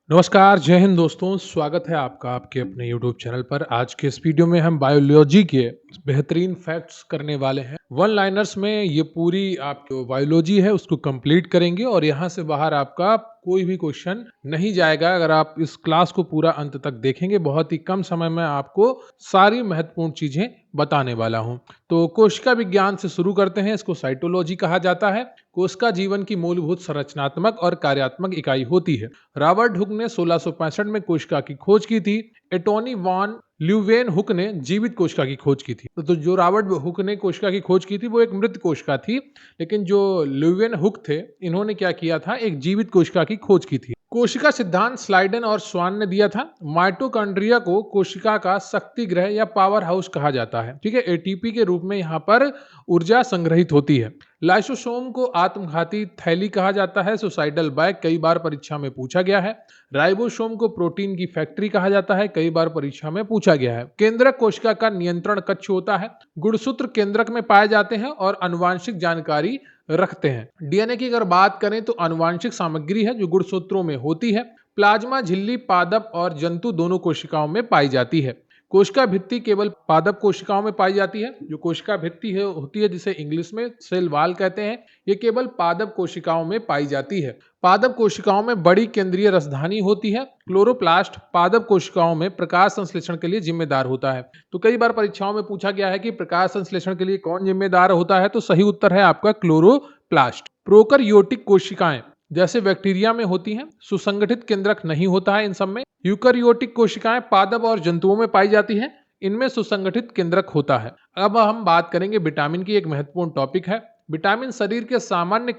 नमस्कार, जय हिंद दोस्तों, स्वागत है आपका आपके अपने यूट्यूब चैनल पर। आज के इस वीडियो में हम बायोलॉजी के बेहतरीन फैक्ट्स करने वाले हैं। वन लाइनर्स में ये पूरी आपकी बायोलॉजी है उसको कंप्लीट करेंगे और यहाँ से बाहर आपका कोई भी क्वेश्चन नहीं जाएगा अगर आप इस क्लास को पूरा अंत तक देखेंगे। बहुत ही कम समय में आपको सारी महत्वपूर्ण चीजें बताने वाला हूँ। तो कोशिका विज्ञान से शुरू करते हैं। इसको साइटोलॉजी कहा जाता है। कोशिका जीवन की मूलभूत संरचनात्मक और कार्यात्मक इकाई होती है। रॉबर्ट हुक ने 1665 में कोशिका की खोज की थी। एटोनी वॉन ल्यूवेन हुक ने जीवित कोशिका की खोज की थी। तो जो रॉबर्ट हुक ने कोशिका की खोज की थी वो एक मृत कोशिका थी, लेकिन जो ल्यूवेन हुक थे इन्होंने क्या किया था, एक जीवित कोशिका की खोज की थी। कोशिका सिद्धांत स्लाइडन और स्वान ने दिया था। माइटोकॉन्ड्रिया को कोशिका का शक्ति ग्रह या पावर हाउस कहा जाता है। ठीक है, एटीपी के रूप में यहाँ पर ऊर्जा संग्रहित होती है। लाइसोसोम को आत्मघाती थैली कहा जाता है। सुसाइडल बैग कई बार परीक्षा में पूछा गया है। राइबोसोम को प्रोटीन की फैक्ट्री कहा जाता है, कई बार परीक्षा में पूछा गया है। केंद्रक कोशिका का नियंत्रण कक्ष होता है। गुणसूत्र केंद्रक में पाए जाते हैं और आनुवांशिक जानकारी रखते हैं। डीएनए की अगर बात करें तो आनुवांशिक सामग्री है जो गुणसूत्रों में होती है। प्लाज्मा झिल्ली पादप और जंतु दोनों कोशिकाओं में पाई जाती है। कोशिका भित्ति केवल पादप कोशिकाओं में पाई जाती है। जो कोशिका भित्ति है होती है जिसे इंग्लिश में सेल वाल कहते हैं, ये केवल पादप कोशिकाओं में पाई जाती है। पादप कोशिकाओं में बड़ी केंद्रीय रसधानी होती है। क्लोरोप्लास्ट पादप कोशिकाओं में प्रकाश संश्लेषण के लिए जिम्मेदार होता है। तो कई बार परीक्षाओं में पूछा गया है कि प्रकाश संश्लेषण के लिए कौन जिम्मेदार होता है, तो सही उत्तर है आपका क्लोरोप्लास्ट। प्रोकैरियोटिक कोशिकाएं जैसे बैक्टीरिया में होती हैं। सुसंगठित केंद्रक नहीं होता है इन सब में। यूकैरियोटिक कोशिकाएं पादप और जंतुओं में पाई जाती हैं, इनमें सुसंगठित केंद्रक होता है। अब हम बात करेंगे विटामिन की। एक महत्वपूर्ण टॉपिक है। विटामिन शरीर के सामान्य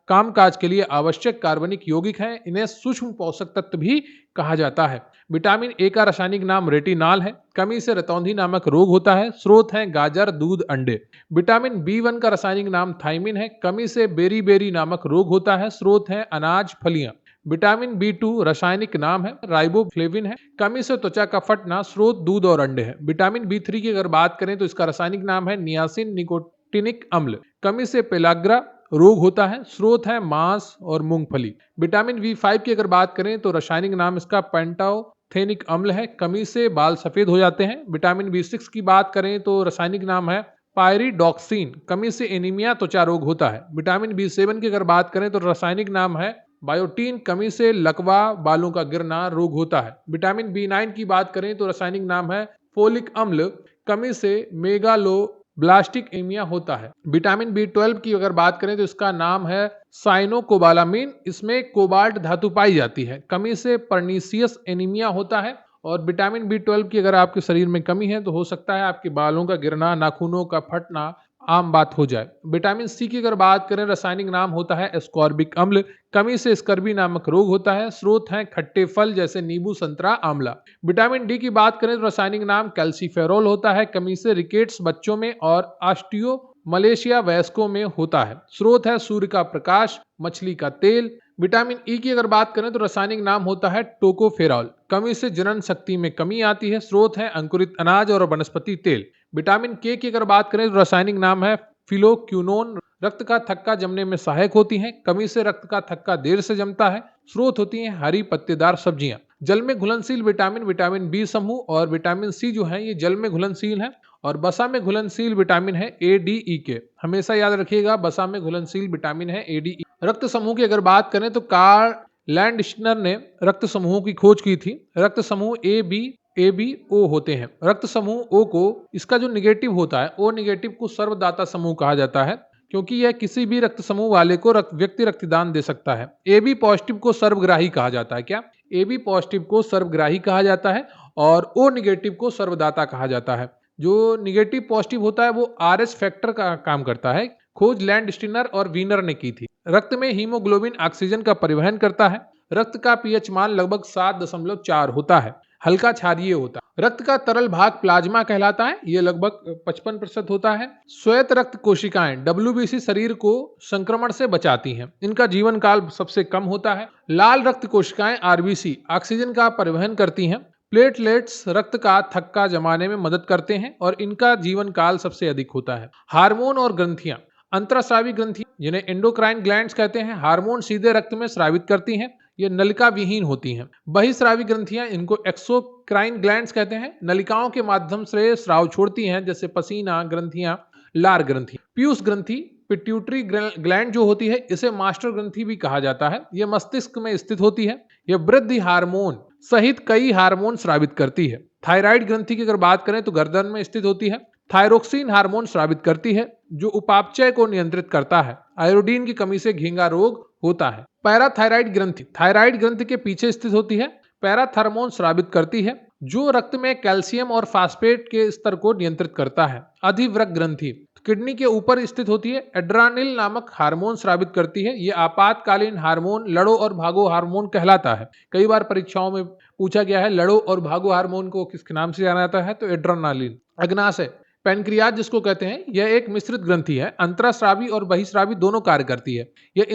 कामकाज के लिए आवश्यक कार्बनिक यौगिक हैं। इन्हें सूक्ष्म पोषक तत्व भी कहा जाता है। विटामिन ए का रासायनिक नाम रेटिनॉल है। कमी से रतौंधी नामक रोग होता है। स्रोत हैं गाजर, दूध, अंडे। विटामिन बी1 का रासायनिक नाम थायमिन है। कमी से बेरी नामक रोग होता है। स्रोत हैं अनाज, फलियां। विटामिन बी2 रासायनिक नाम है राइबोफ्लेविन है। कमी से त्वचा का फटना। स्रोत दूध और अंडे है। विटामिन बी3 की अगर बात करें तो इसका रासायनिक नाम है नियासिन निकोटिनिक अम्ल। कमी से पेलाग्रा रोग होता है। स्रोत है मांस और मूंगफली। विटामिन बी5 की अगर बात करें तो रासायनिक नाम इसका पेंटाथेनिक अम्ल है। कमी से बाल सफेद हो जाते हैं। विटामिन बी6 की बात करें तो रासायनिक नाम है पायरिडॉक्सिन। कमी से एनीमिया त्वचा रोग होता है। विटामिन बी7 की अगर बात करें तो रासायनिक नाम है बायोटीन। कमी से लकवा, बालों का गिरना रोग होता है। विटामिन बी9 की बात करें तो रासायनिक नाम है फोलिक अम्ल। कमी से मेगालोब्लास्टिक एमिया होता है। विटामिन बी12 की अगर बात करें तो इसका नाम है साइनोकोबालामिन। इसमें कोबाल्ट धातु पाई जाती है। कमी से पर्नीसियस एनीमिया होता है। और विटामिन बी12 की अगर आपके शरीर में कमी है तो हो सकता है आपके बालों का गिरना, नाखूनों का फटना आम बात हो जाए। विटामिन सी की अगर बात करें रासायनिक नाम होता है एस्कॉर्बिक अम्ल। कमी से स्कर्बी नामक रोग होता है। स्रोत हैं खट्टे फल जैसे नींबू, संतरा, आंवला। विटामिन डी की बात करें तो रासायनिक नाम कैल्सीफेरोल होता है। कमी से रिकेट्स बच्चों में और ऑस्टियो मलेशिया वयस्कों में होता है। स्रोत है सूर्य का प्रकाश, मछली का तेल। विटामिन ई की अगर बात करें तो रासायनिक नाम होता है टोकोफेरॉल। कमी से जनन शक्ति में कमी आती है। स्रोत है अंकुरित अनाज और वनस्पति तेल। विटामिन के की अगर बात करें तो रासायनिक नाम है फिलोक्यूनोन। रक्त का थक्का जमने में सहायक होती हैं। कमी से रक्त का थक्का देर से जमता है। स्रोत होती हैं हरी पत्तेदार सब्जियां। जल में घुलनशील विटामिन बी समूह और विटामिन सी जो है ये जल में घुलनशील है। और बसा में घुलनशील विटामिन है एडीई के। हमेशा याद रखिएगा, बसा में घुलनशील विटामिन है एडीई। रक्त समूह की अगर बात करें तो कार्ल लैंडस्टर ने रक्त समूहों की खोज की थी। रक्त समूह ए बी ओ होते हैं। रक्त समूह ओ को, इसका जो निगेटिव होता है, ओ निगेटिव को सर्वदाता समूह कहा जाता है, क्योंकि यह किसी भी रक्त समूह वाले को व्यक्ति रक्तदान दे सकता है। ए बी पॉजिटिव को सर्वग्राही कहा जाता है। क्या? ए बी पॉजिटिव को सर्वग्राही कहा जाता है और ओ निगेटिव को सर्वदाता कहा जाता है। जो निगेटिव पॉजिटिव होता है वो आरएस फैक्टर का काम करता है। खोज लैंडस्टीनर और वीनर ने की थी। रक्त में हीमोग्लोबिन ऑक्सीजन का परिवहन करता है। रक्त का पीएच मान लगभग 7.4 होता है। हल्का क्षारीय होता है। रक्त का तरल भाग प्लाज्मा कहलाता है। यह लगभग 55% होता है। श्वेत रक्त कोशिकाएं डब्ल्यूबीसी शरीर को संक्रमण से बचाती हैं। इनका जीवन काल सबसे कम होता है। लाल रक्त कोशिकाएं आरबीसी ऑक्सीजन का परिवहन करती हैं। प्लेटलेट्स रक्त का थक्का जमाने में मदद करते हैं और इनका जीवन काल सबसे अधिक होता है। हार्मोन और ग्रंथियां, अंतरस्रावी ग्रंथियां जिन्हें एंडोक्राइन ग्लैंड्स कहते हैं, हार्मोन सीधे रक्त में स्रावित करती हैं। ये नलिका विहीन होती हैं। बहिस्रावी ग्रंथियां, इनको एक्सोक्राइन ग्लैंड्स कहते हैं, नलिकाओं के माध्यम से स्राव छोड़ती हैं, जैसे पसीना ग्रंथियां, लार ग्रंथि। पीयूष ग्रंथि, पिट्यूटरी ग्लैंड जो होती है, इसे मास्टर ग्रंथि भी कहा जाता है। यह मस्तिष्क में स्थित होती है। यह वृद्धि हार्मोन सहित कई हार्मोन स्रावित करती है। थायराइड ग्रंथि की अगर बात करें तो गर्दन में स्थित होती है। थायरोक्सिन हार्मोन स्रावित करती है, जो उपापचय को नियंत्रित करता है। आयोडीन की कमी से घेंगा रोग होता है। पैराथायराइड ग्रंथि, थायराइड ग्रंथि के पीछे स्थित होती है। पैराथार्मोन स्रावित करती है, जो रक्त में कैल्शियम और फास्फेट के स्तर को नियंत्रित करता है। अधिवृक्क ग्रंथि किडनी के ऊपर स्थित होती है। एड्रानिल नामक हार्मोन स्रावित करती है। यह आपातकालीन हार्मोन लड़ो और भागो हार्मोन कहलाता है। कई बार परीक्षाओं में पूछा गया है लड़ो और भागो हार्मोन को किस नाम से जाना जाता है, तो एड्रेनालिन। अग्नाशय, पैनक्रियाज जिसको कहते हैं, यह एक मिश्रित ग्रंथि है। अंतरास्रावी और बहिस्रावी दोनों कार्य करती है। यह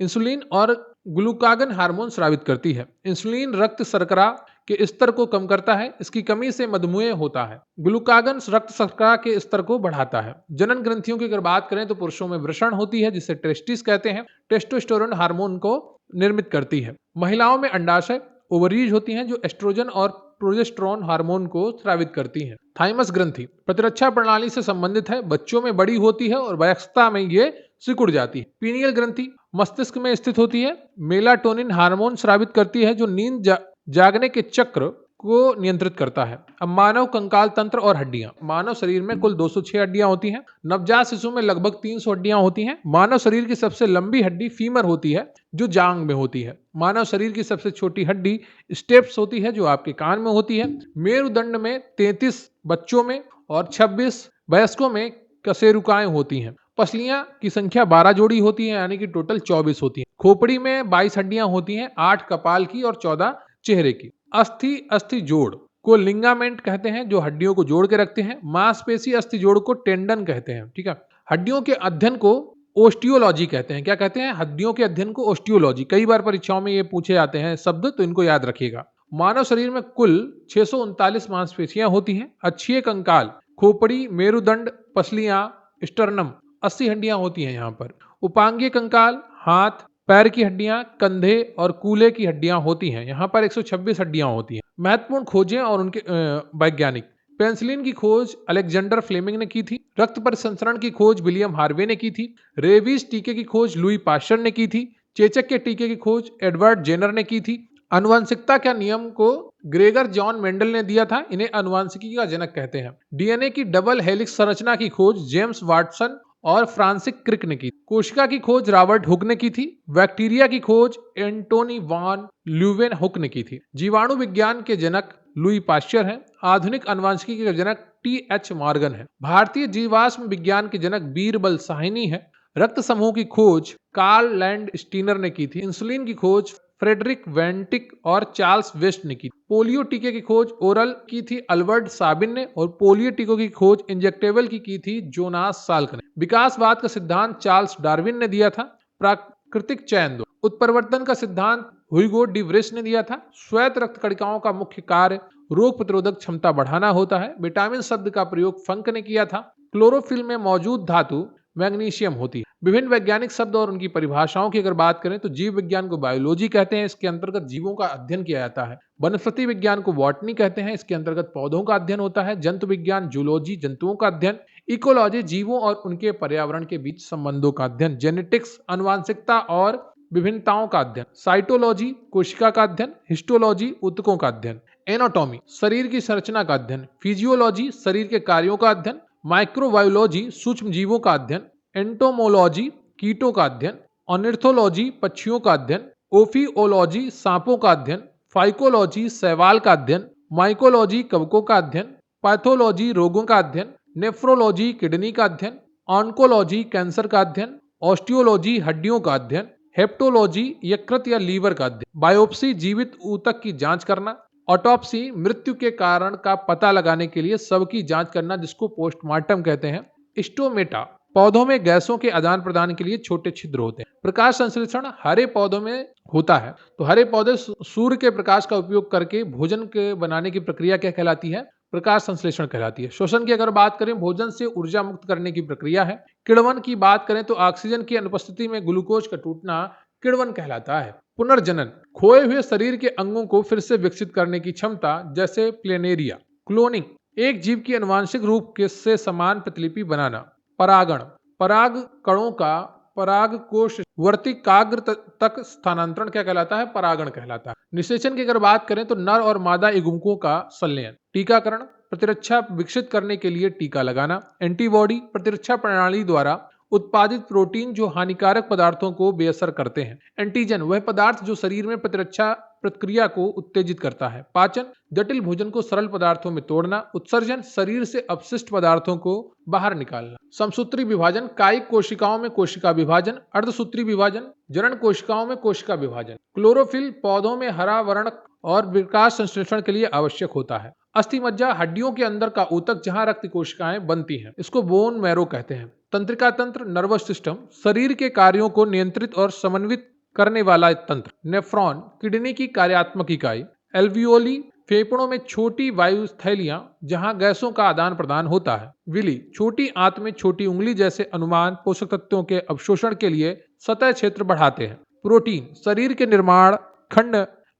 इंसुलिन और ग्लूकागन हार्मोन स्रावित करती है। इंसुलिन रक्त शर्करा के स्तर को कम करता है, इसकी कमी से मधुमेह होता है। ग्लूकागन रक्त शर्करा के स्तर को बढ़ाता है। जनन ग्रंथियों की अगर बात करें तो पुरुषों में वृषण होती है, जिसे टेस्टिस कहते हैं। टेस्टोस्टेरोन हार्मोन को निर्मित करती है। महिलाओं में अंडाशय, ओवरीज होती हैं, जो एस्ट्रोजन और प्रोजेस्टेरोन हार्मोन को स्रावित करती हैं। थाइमस ग्रंथि प्रतिरक्षा प्रणाली से संबंधित है। बच्चों में बड़ी होती है और वयस्कता में ये सिकुड़ जाती है। पीनियल ग्रंथि मस्तिष्क में स्थित होती है। मेलाटोनिन हार्मोन स्रावित करती है, जो नींद जागने के चक्र को नियंत्रित करता है। अब मानव कंकाल तंत्र और हड्डियां। मानव शरीर में कुल 206 हड्डियां होती हैं। नवजात शिशु में लगभग 300 हड्डियां होती हैं। मानव शरीर की सबसे लंबी हड्डी फीमर होती है, जो जांग में होती है। मानव शरीर की सबसे छोटी हड्डी स्टेप्स होती है, जो आपके कान में होती है। मेरुदंड में 33 बच्चों में और 26 वयस्कों में कशेरुकाएं होती हैं। पसलियां की संख्या 12 जोड़ी होती है, यानी कि टोटल 24 होती है। खोपड़ी में 22 हड्डियां होती हैं, 8 कपाल की और 14 चेहरे की। अस्थि जोड़ को लिंगामेंट कहते हैं, जो हड्डियों को जोड़ के रखते हैं। मांसपेशी अस्थि जोड़ को टेंडन कहते हैं। ठीक है। हड्डियों के अध्ययन को ओस्टियोलॉजी कहते हैं। क्या कहते हैं? हड्डियों के अध्ययन को ओस्टियोलॉजी। कई बार परीक्षाओं में ये पूछे जाते हैं शब्द, तो इनको याद रखिएगा। मानव शरीर में कुल 639 मांसपेशियां होती हैं। अक्षीय कंकाल, खोपड़ी, मेरुदंड, पसलियां, स्टर्नम, 80 हड्डियां होती हैं यहाँ पर। उपांगीय कंकाल, हाथ पैर की हड्डियां, कंधे और कूल्हे की हड्डियां होती हैं। यहाँ पर 126 हड्डियां होती हैं। महत्वपूर्ण खोजें और उनके वैज्ञानिक। पेंसिलिन की खोज अलेक्जेंडर फ्लेमिंग ने की थी। रक्त परिसंचरण की खोज विलियम हार्वे ने की थी। रेबीज टीके की खोज लुई पाश्चर ने की थी। चेचक के टीके की खोज एडवर्ड जेनर ने की थी। आनुवंशिकता के नियम को ग्रेगर जॉन मेंडल ने दिया था। इन्हें आनुवंशिकी का जनक कहते हैं। डीएनए की डबल हेलिक्स संरचना की खोज जेम्स वाटसन और फ्रांसिस क्रिक ने की। कोशिका की खोज रॉबर्ट हुक ने की थी। बैक्टीरिया की खोज एंटोनी वॉन ल्यूवेन हुक ने की थी। जीवाणु विज्ञान के जनक लुई पाश्चर हैं। आधुनिक आनुवंशिकी के जनक टी.एच. मॉर्गन है। भारतीय जीवाश्म विज्ञान के जनक बीरबल साहनी है। रक्त समूह की खोज कार्ल लैंड स्टीनर ने की थी। इंसुलिन की खोज फ्रेडरिक वेंटिक और चार्ल्स वेस्ट ने की। पोलियो टीके की खोज ओरल की थी अल्बर्ट साबिन ने, और पोलियो टीकों की खोज इंजेक्टेबल की थी जोनास साल्क ने। विकासवाद का सिद्धांत चार्ल्स डार्विन ने दिया था। प्राकृतिक चयन दो। उत्परिवर्तन का सिद्धांत ह्यूगो डी व्रिश ने दिया था। श्वेत रक्त कणिकाओं का मुख्य कार्य रोग प्रतिरोधक क्षमता बढ़ाना होता है। विटामिन शब्द का प्रयोग फंक ने किया था। क्लोरोफिल में मौजूद धातु मैग्नीशियम होती है। विभिन्न वैज्ञानिक शब्द और उनकी परिभाषाओं की अगर बात करें तो जीव विज्ञान को बायोलॉजी कहते हैं। इसके अंतर्गत जीवों का अध्ययन किया जाता है। वनस्पति विज्ञान को बॉटनी कहते हैं। इसके अंतर्गत पौधों का अध्ययन होता है। जंतु विज्ञान जूलॉजी, जंतुओं का अध्ययन। इकोलॉजी, जीवों और उनके पर्यावरण के बीच संबंधों का अध्ययन। जेनेटिक्स, आनुवंशिकता और विभिन्नताओं का अध्ययन। साइटोलॉजी, कोशिका का अध्ययन। हिस्टोलॉजी, ऊतकों का अध्ययन। एनाटॉमी, शरीर की संरचना का अध्ययन। फिजियोलॉजी, शरीर के कार्यों का अध्ययन। माइक्रोबायोलॉजी, सूक्ष्म जीवों का अध्ययन। एंटोमोलॉजी, कीटों का अध्ययन। ऑर्निथोलॉजी, पक्षियों का अध्ययन। ओफियोलॉजी, सांपों का अध्ययन। फाइकोलॉजी, शैवाल का अध्ययन। माइकोलॉजी, कवकों का अध्ययन। पैथोलॉजी, रोगों का अध्ययन। नेफ्रोलॉजी, किडनी का अध्ययन। ऑन्कोलॉजी, कैंसर का अध्ययन। ऑस्टियोलॉजी, हड्डियों का अध्ययन। हेप्टोलॉजी, यकृत या लीवर का अध्ययन। बायोप्सी, जीवित ऊतक की जांच करना। ऑटोप्सी, मृत्यु के कारण का पता लगाने के लिए शव की जांच करना, जिसको पोस्टमार्टम कहते हैं। स्टोमेटा, पौधों में गैसों के आदान प्रदान के लिए छोटे छिद्र होते हैं। प्रकाश संश्लेषण हरे पौधों में होता है। तो हरे पौधे सूर्य के प्रकाश का उपयोग करके भोजन के बनाने की प्रक्रिया क्या कहलाती है? प्रकाश संश्लेषण कहलाती है। श्वसन की अगर बात करें, भोजन से ऊर्जा मुक्त करने की प्रक्रिया है। किण्वन की बात करें तो ऑक्सीजन की अनुपस्थिति में ग्लूकोज का टूटना किण्वन कहलाता है। पुनर्जनन, खोए हुए शरीर के अंगों को फिर से विकसित करने की क्षमता, जैसे प्लेनेरिया। क्लोनिंग, एक जीव की आनुवंशिक रूप से समान प्रतिलिपि बनाना। परागण, पराग कणों का पराग कोश वर्तिकाग्र तक स्थानांतरण क्या कहलाता है? परागण कहलाता है। निषेचन की अगर बात करें तो नर और मादा युग्मकों का संलयन। टीकाकरण, प्रतिरक्षा विकसित करने के लिए टीका लगाना। एंटीबॉडी, प्रतिरक्षा प्रणाली द्वारा उत्पादित प्रोटीन जो हानिकारक पदार्थों को बेअसर करते हैं। एंटीजन, वह पदार्थ जो शरीर में प्रतिरक्षा प्रक्रिया को उत्तेजित करता है। पाचन, जटिल भोजन को सरल पदार्थों में तोड़ना। उत्सर्जन, शरीर से अपशिष्ट पदार्थों को बाहर निकालना। समसूत्री विभाजन, कायिक कोशिकाओं में कोशिका विभाजन। अर्धसूत्री विभाजन, जनन कोशिकाओं में कोशिका विभाजन। क्लोरोफिल, पौधों में हरा वर्ण और विकास संश्लेषण के लिए आवश्यक होता है। अस्थि मज्जा, हड्डियों के अंदर का ऊतक जहां रक्त कोशिकाएं बनती हैं, इसको बोन मैरो कहते हैं। तंत्रिका तंत्र, नर्वस सिस्टम, शरीर के कार्यों को नियंत्रित और समन्वित करने वाला तंत्र। नेफ्रॉन, किडनी की कार्यात्मक इकाई। एल्वियोली, फेफड़ों में छोटी वायु थैलियां जहां गैसों का आदान प्रदान होता है। विली, छोटी आंत में छोटी उंगली जैसे अनुमान पोषक तत्वों के अवशोषण के लिए सतह क्षेत्र बढ़ाते हैं। प्रोटीन, शरीर के निर्माण खंड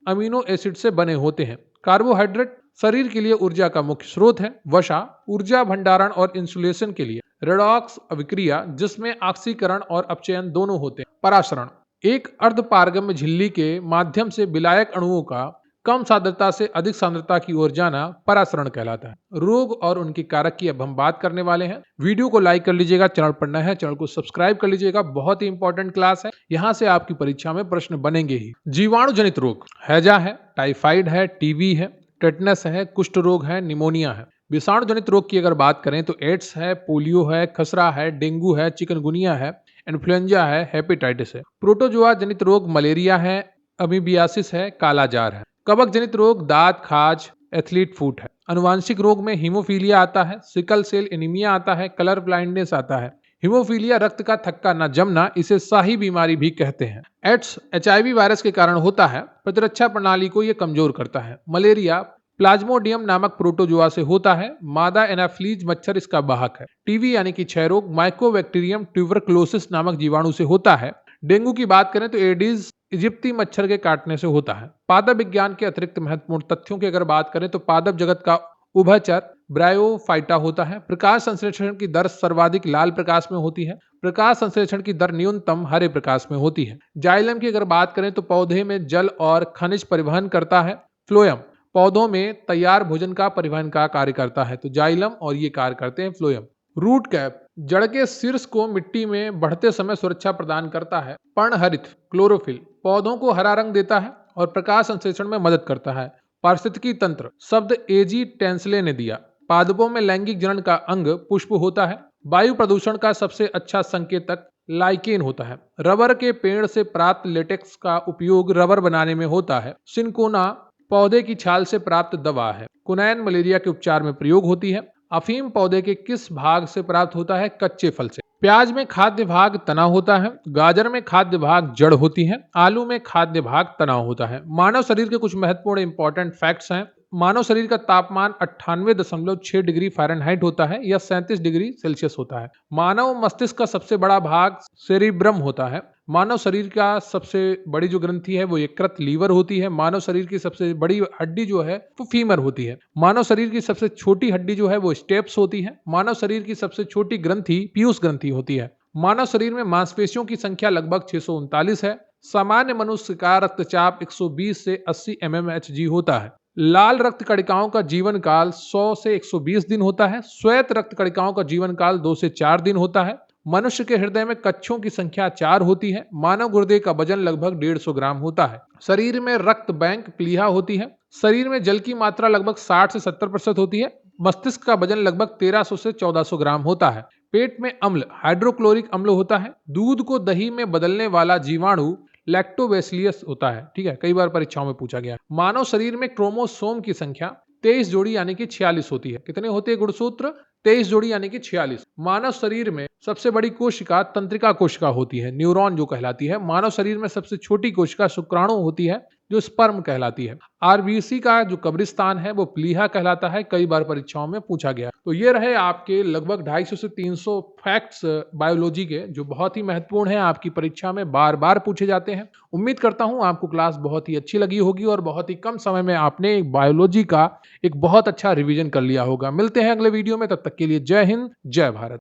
अमीनो एसिड से बने होते हैं। कार्बोहाइड्रेट, शरीर के लिए ऊर्जा का मुख्य स्रोत है। वसा, ऊर्जा भंडारण और इंसुलेशन के लिए। रेडॉक्स अभिक्रिया, जिसमें ऑक्सीकरण और अपचयन दोनों होते हैं। परासरण, एक अर्धपारगम्य झिल्ली के माध्यम से विलायक अणुओं का कम सांद्रता से अधिक सांद्रता की ओर जाना परासरण कहलाता है। रोग और उनके कारक की अब हम बात करने वाले हैं। वीडियो को लाइक कर लीजिएगा, चैनल पर नया है चैनल को सब्सक्राइब कर लीजिएगा। बहुत ही इंपॉर्टेंट क्लास है, यहाँ से आपकी परीक्षा में प्रश्न बनेंगे ही। जीवाणु जनित रोग, हैजा है, टाइफाइड है, टीबी है, टेटनस है, कुष्ठ रोग है, निमोनिया है। विषाणु जनित रोग की अगर बात करें तो एड्स है, पोलियो है, खसरा है, डेंगू है, चिकनगुनिया है, इन्फ्लुएंजा है, हेपेटाइटिस है। प्रोटोजोआ जनित रोग मलेरिया है, अमीबियासिस है, कालाजार है। कवक जनित रोग दांत खाज, एथलीट फुट है। अनुवांशिक रोग में हीमोफीलिया आता है, सिकल सेल एनीमिया आता है, कलर ब्लाइंडनेस आता है। हीमोफीलिया रक्त का थक्का न जमना, इसे शाही बीमारी भी कहते हैं। एड्स HIV वायरस के कारण होता है, प्रतिरक्षा प्रणाली को यह कमजोर करता है। मलेरिया प्लाज्मोडियम नामक प्रोटोजोआ से होता है, मादा एनाफ्लीज मच्छर इसका वाहक है। टीबी यानी कि क्षय रोग माइकोबैक्टीरियम ट्यूबरक्लोसिस नामक जीवाणु से होता है। डेंगू की बात करें तो एडिस इजिप्टी मच्छर के काटने से होता है। पादप विज्ञान के अतिरिक्त महत्वपूर्ण तथ्यों की अगर बात करें तो पादप जगत का उभयचर ब्रायोफाइटा होता है। प्रकाश संश्लेषण की दर सर्वाधिक लाल प्रकाश में होती है, प्रकाश संश्लेषण की दर न्यूनतम हरे प्रकाश में होती है। जाइलम की अगर बात करें तो पौधे में जल और खनिज परिवहन करता है। फ्लोएम, पौधों में तैयार भोजन का परिवहन का कार्य करता है, तो जाइलम और ये कार्य करते हैं फ्लोएम। रूट कैप, जड़ के शीर्ष को मिट्टी में बढ़ते समय सुरक्षा प्रदान करता है। पर्णहरित क्लोरोफिल, पौधों को हरा रंग देता है और प्रकाश संश्लेषण में मदद करता है। पारिस्थितिकी तंत्र, शब्द एजी टेंसले ने दिया। पादपों में लैंगिक जनन का अंग पुष्प होता है। वायु प्रदूषण का सबसे अच्छा संकेतक लाइकेन होता है। रबर के पेड़ से प्राप्त लेटेक्स का उपयोग रबर बनाने में होता है। सिनकोना पौधे की छाल से प्राप्त दवा है। कुनैन मलेरिया के उपचार में प्रयोग होती है। अफीम पौधे के किस भाग से प्राप्त होता है? कच्चे फल से। प्याज में खाद्य भाग तना होता है। गाजर में खाद्य भाग जड़ होती है। आलू में खाद्य भाग तना होता है। मानव शरीर के कुछ महत्वपूर्ण इंपॉर्टेंट फैक्ट्स हैं। मानव शरीर का तापमान 98.6 डिग्री फ़ारेनहाइट होता है या 37 डिग्री सेल्सियस होता है। मानव मस्तिष्क का सबसे बड़ा भाग सेरिब्रम होता है। मानव शरीर का सबसे बड़ी जो ग्रंथि है वो यकृत लीवर होती है। मानव शरीर की सबसे बड़ी हड्डी जो है वो फीमर होती है। मानव शरीर की सबसे छोटी हड्डी जो है वो स्टेप्स होती है। मानव शरीर की सबसे छोटी ग्रंथि पीयूष ग्रंथि होती है। मानव शरीर में मांसपेशियों की संख्या लगभग 639 है। सामान्य मनुष्य का रक्तचाप 120 से 80 mmHg होता है। लाल रक्त कणिकाओं का जीवन काल 100 से 120 दिन होता है। श्वेत रक्त कणिकाओं का जीवन काल 2 से 4 दिन होता है। मनुष्य के हृदय में कक्षों की संख्या 4 होती है। मानव गुर्दे का वजन लगभग 150 ग्राम होता है। शरीर में रक्त बैंक प्लीहा होती है। शरीर में जल की मात्रा लगभग 60 से 70% होती है। मस्तिष्क का वजन लगभग 1300 से 1400 ग्राम होता है। पेट में अम्ल हाइड्रोक्लोरिक अम्ल होता है। दूध को दही में बदलने वाला जीवाणु लैक्टोबैसिलस होता है। ठीक है, कई बार परीक्षाओं में पूछा गया। मानव शरीर में क्रोमोसोम की संख्या 23 जोड़ी यानी कि 46 होती है। कितने होते हैं गुणसूत्र? 23 जोड़ी यानी कि 46। मानव शरीर में सबसे बड़ी कोशिका तंत्रिका कोशिका होती है, न्यूरॉन जो कहलाती है। मानव शरीर में सबसे छोटी कोशिका शुक्राणु होती है, जो स्पर्म कहलाती है। आरबीसी का जो कब्रिस्तान है वो प्लीहा कहलाता है, कई बार परीक्षाओं में पूछा गया। तो ये रहे आपके लगभग 250 से 300 फैक्ट्स बायोलॉजी के, जो बहुत ही महत्वपूर्ण है, आपकी परीक्षा में बार-बार पूछे जाते हैं। उम्मीद करता हूँ आपको क्लास बहुत ही अच्छी लगी होगी और बहुत ही कम समय में आपने बायोलॉजी का एक बहुत अच्छा रिवीजन कर लिया होगा। मिलते हैं अगले वीडियो में, तब तक के लिए जय हिंद, जय भारत।